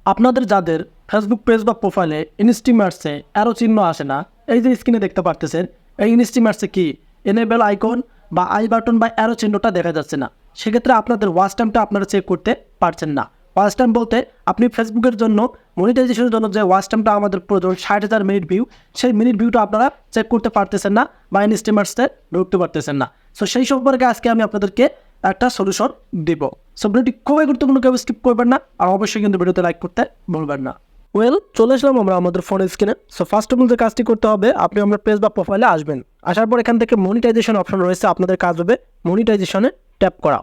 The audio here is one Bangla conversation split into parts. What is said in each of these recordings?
আপনাদের যাদের ফেসবুক পেজ বা প্রোফাইলে ইনস্টিমার্সে অ্যারো চিহ্ন আসে না, এই যে স্ক্রিনে দেখতে পারতেছেন, এই ইনস্টিমার্সে কি এনেবেল আইকন বা আই বাটন বা অ্যারো চিহ্নটা দেখা যাচ্ছে না, সেক্ষেত্রে আপনাদের ওয়াচ টাইমটা আপনারা চেক করতে পারছেন না। ওয়াচ টাইম বলতে আপনি ফেসবুকের জন্য মনিটাইজেশনের জন্য যে ওয়াচ টাইমটা আমাদের প্রয়োজন 60,000 মিনিট ভিউ, সেই মিনিট ভিউটা আপনারা চেক করতে পারতেছেন না বা ইনস্টিমার্সে ঢুকতে পারতেছেন না। সো সেই সম্পর্কে আজকে আমি আপনাদেরকে একটা সলিউশন দিব। সো ভিডিওটি খুবই গুরুত্বপূর্ণ, কেউ স্কিপ করবেন না, আর অবশ্যই কিন্তু ভিডিওতে লাইক করতে ভুলবেন না। চলে আসলাম আমরা আমাদের ফোনের স্ক্রিনে। সো ফার্স্ট অফ অল যে কাজটি করতে হবে, আপনি আপনার পেজ বা প্রোফাইলে আসবেন। আসার পর এখান থেকে মনিটাইজেশন অপশন রয়েছে, আপনাদের কাজ হবে মনিটাইজেশনে ট্যাপ করা।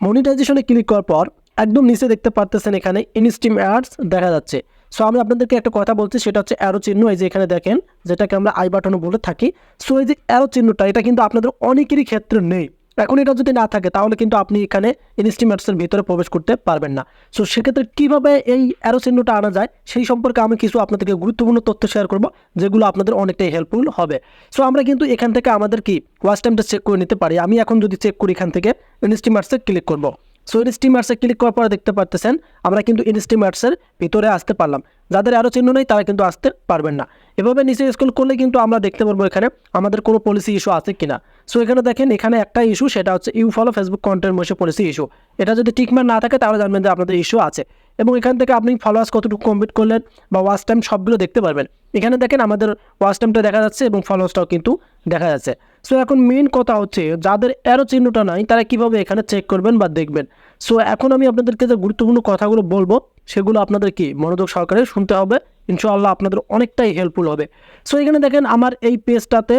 মনিটাইজেশনে ক্লিক করার পর একদম নিচে দেখতে পারতেছেন এখানে ইনস্টিম অ্যাডস দেখা যাচ্ছে। সো আমি আপনাদেরকে একটা কথা বলছি, সেটা হচ্ছে অ্যারো চিহ্ন। এই যে এখানে দেখেন, যেটাকে আমরা আই বাটনও বলে থাকি। সো এই যে অ্যারো চিহ্নটা, এটা কিন্তু আপনাদের অনেকেরই ক্ষেত্রে নেই। এখন এটা যদি না থাকে তাহলে কিন্তু আপনি এখানে ইনস্টিম অ্যাডসের ভিতরে প্রবেশ করতে পারবেন না। সো সেক্ষেত্রে কীভাবে এই অ্যারো চিহ্নটা আনা যায় সেই সম্পর্কে আমি কিছু আপনাদেরকে গুরুত্বপূর্ণ তথ্য শেয়ার করব, যেগুলো আপনাদের অনেকটাই হেল্পফুল হবে। সো আমরা কিন্তু এখান থেকে আমাদের কি ওয়াচ টাইমটা চেক করে নিতে পারি। আমি এখন যদি চেক করি, এখান থেকে ইনস্টিম অ্যাডসে ক্লিক করব। সো ইনস্টিমার্সে ক্লিক করার পরে দেখতে পারতেছেন আমরা কিন্তু ইনস্টিমার্সের ভিতরে আসতে পারলাম। যাদের আরও চিহ্ন নেই তারা কিন্তু আসতে পারবেন না। এভাবে নিচে স্ক্রল করলে কিন্তু আমরা দেখতে পারবো এখানে আমাদের কোনো পলিসি ইস্যু আছে কিনা। সো এখানে দেখেন, এখানে একটা ইস্যু, সেটা হচ্ছে ইউ ফলো ফেসবুক কন্টেন্ট মোশে পলিসি ইস্যু। এটা যদি টিকমার্ক না থাকে তাহলে জানবেন যে আপনাদের ইস্যু আছে। এবং এখান থেকে আপনি ফলোয়ার্স কতটুকু কমপ্লিট করলেন বা ওয়াচ টাইম সবগুলো দেখতে পারবেন। এখানে দেখেন আমাদের ওয়াচ টাইমটা দেখা যাচ্ছে এবং ফলোয়ার্সটাও কিন্তু দেখা যাচ্ছে। সো এখন মেইন কথা হচ্ছে, যাদের অ্যারো চিহ্নটা নাই তারা কীভাবে এখানে চেক করবেন বা দেখবেন। সো এখন আমি আপনাদেরকে যে গুরুত্বপূর্ণ কথাগুলো বলবো, সেগুলো আপনাদের কি মনোযোগ সহকারে শুনতে হবে। ইনশাআল্লাহ আপনাদের অনেকটাই হেল্পফুল হবে। সো এখানে দেখেন আমার এই পেজটাতে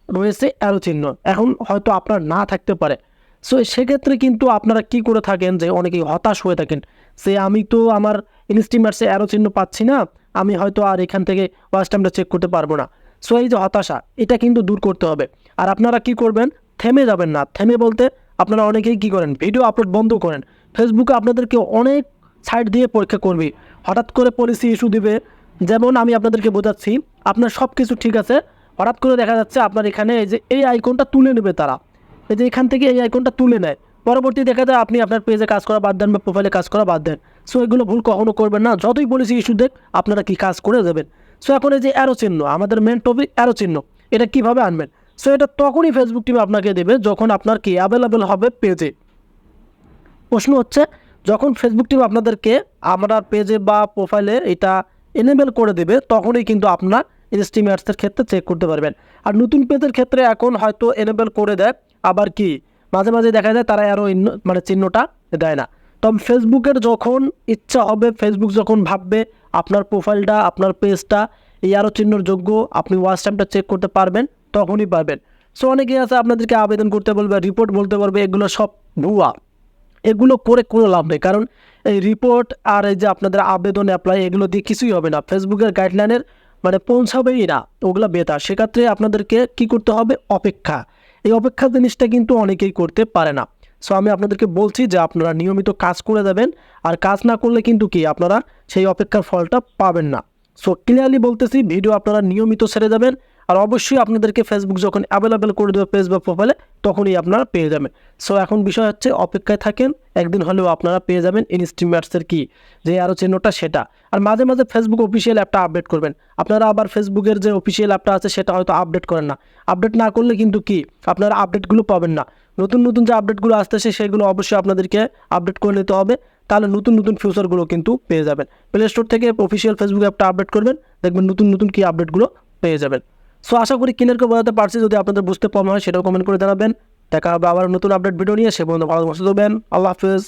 রয়েছে অ্যারো চিহ্ন। এখন হয়তো আপনার না থাকতে পারে। সো সেক্ষেত্রে কিন্তু আপনারা কি করে থাকেন, যে অনেকেই হতাশ হয়ে থাকেন, সে আমি তো আমার ইনস্টিমার্সে অ্যারো চিহ্ন পাচ্ছি না, আমি হয়তো আর এখান থেকে ওয়াচ টাইমটা চেক করতে পারবো না। সো এই যে হতাশা, এটা কিন্তু দূর করতে হবে। আর আপনারা কি করবেন, থেমে যাবেন না। থেমে বলতে আপনারা অনেকেই কী করেন, ভিডিও আপলোড বন্ধ করেন। ফেসবুকে আপনাদেরকে অনেক সাইট দিয়ে পরীক্ষা করবে, হঠাৎ করে পলিসি ইস্যু দিবে। যেমন আমি আপনাদেরকে বোঝাচ্ছি, আপনার সব কিছু ঠিক আছে, হঠাৎ করে দেখা যাচ্ছে আপনার এখানে এই যে এই আইকনটা তুলে নেবে তারা। এই যে এখান থেকে এই আইকনটা তুলে নেয়, পরবর্তী দেখা যায় আপনি আপনার পেজে কাজ করা বাদ দেন বা প্রোফাইলে কাজ করা বাদ দেন। সো এগুলো ভুল কখনো করবেন না। যতই পলিসি ইস্যু দেখ, আপনারা কি কাজ করে দেবেন। সো এখন এই যে অ্যারো চিহ্ন, আমাদের মেন টপিক অ্যারো চিহ্ন, এটা কীভাবে আনবেন। সো এটা তখনই ফেসবুক টিম আপনাকে দেবে যখন আপনার কি অ্যাভেলেবেল হবে পেজে। প্রশ্ন হচ্ছে, যখন ফেসবুক টিম আপনাদেরকে আপনার পেজে বা প্রোফাইলে এটা এনেবেল করে দেবে, তখনই কিন্তু আপনার ইনস্টিম অ্যাডসের ক্ষেত্রে চেক করতে পারবেন। আর নতুন পেজের ক্ষেত্রে এখন হয়তো এনেবেল করে দেয়, আবার কি মাঝে মাঝে দেখা যায় তারা আরও মানে চিহ্নটা দেয় না। তবে ফেসবুকের যখন ইচ্ছা হবে, ফেসবুক যখন ভাববে আপনার প্রোফাইলটা আপনার পেজটা এই আরও চিহ্নর যোগ্য, আপনি ওয়াচ টাইমটা চেক করতে পারবেন, তখনই পারবেন। সো অনেকেই আছে আপনাদেরকে আবেদন করতে বলবে, রিপোর্ট বলতে পারবে, এগুলো সব ভুয়া। এগুলো করে কোনো লাভ নেই, কারণ এই রিপোর্ট আর এই যে আপনাদের আবেদন অ্যাপ্লাই, এগুলো দিয়ে কিছুই হবে না। ফেসবুকের গাইডলাইনের মানে পৌঁছাবেই না, ওগুলো বেতার। সেক্ষেত্রে আপনাদেরকে কি করতে হবে, অপেক্ষা। এই অপেক্ষা জিনিসটা কিন্তু অনেকেই করতে পারে না। সো আমি আপনাদেরকে বলছি যে আপনারা নিয়মিত কাজ করে যাবেন, আর কাজ না করলে কিন্তু কি আপনারা সেই অপেক্ষার ফলটা পাবেন না। সো ক্লিয়ারলি বলতেছি, ভিডিও আপনারা নিয়মিত ছেড়ে যাবেন, আর অবশ্যই আপনাদেরকে ফেসবুক যখন অ্যাভেলেবেল করে দেবে পেজ বা প্রোফাইলে, তখনই আপনারা পেয়ে যাবেন। সো এখন বিষয় হচ্ছে অপেক্ষায় থাকেন, একদিন হলেও আপনারা পেয়ে যাবেন ইনস্টিম অ্যাডসের কি যে আরও চিহ্নটা সেটা। আর মাঝে মাঝে ফেসবুক অফিসিয়াল অ্যাপটা আপডেট করবেন। আপনারা আবার ফেসবুকের যে অফিসিয়াল অ্যাপটা আছে সেটা হয়তো আপডেট করেন না। আপডেট না করলে কিন্তু কি আপনারা আপডেটগুলো পাবেন না। নতুন নতুন যে আপডেটগুলো আসতেছে সেগুলো অবশ্যই আপনাদেরকে আপডেট করে নিতে হবে, তাহলে নতুন নতুন ফিউচারগুলো কিন্তু পেয়ে যাবেন। প্লে স্টোর থেকে অফিসিয়াল ফেসবুক অ্যাপটা আপডেট করবেন, দেখবেন নতুন নতুন কি আপডেটগুলো পেয়ে যাবেন। সো আশা করি ক্লিয়ার করে বোঝাতে পারছি। যদি আপনাদের বুঝতে প্রবলেম হয় সেটাও কমেন্ট করে জানাবেন। দেখা হবে আবার নতুন আপডেট ভিডিও নিয়ে। সে পর্যন্ত ভালো থাকবেন। আল্লাহ হাফেজ।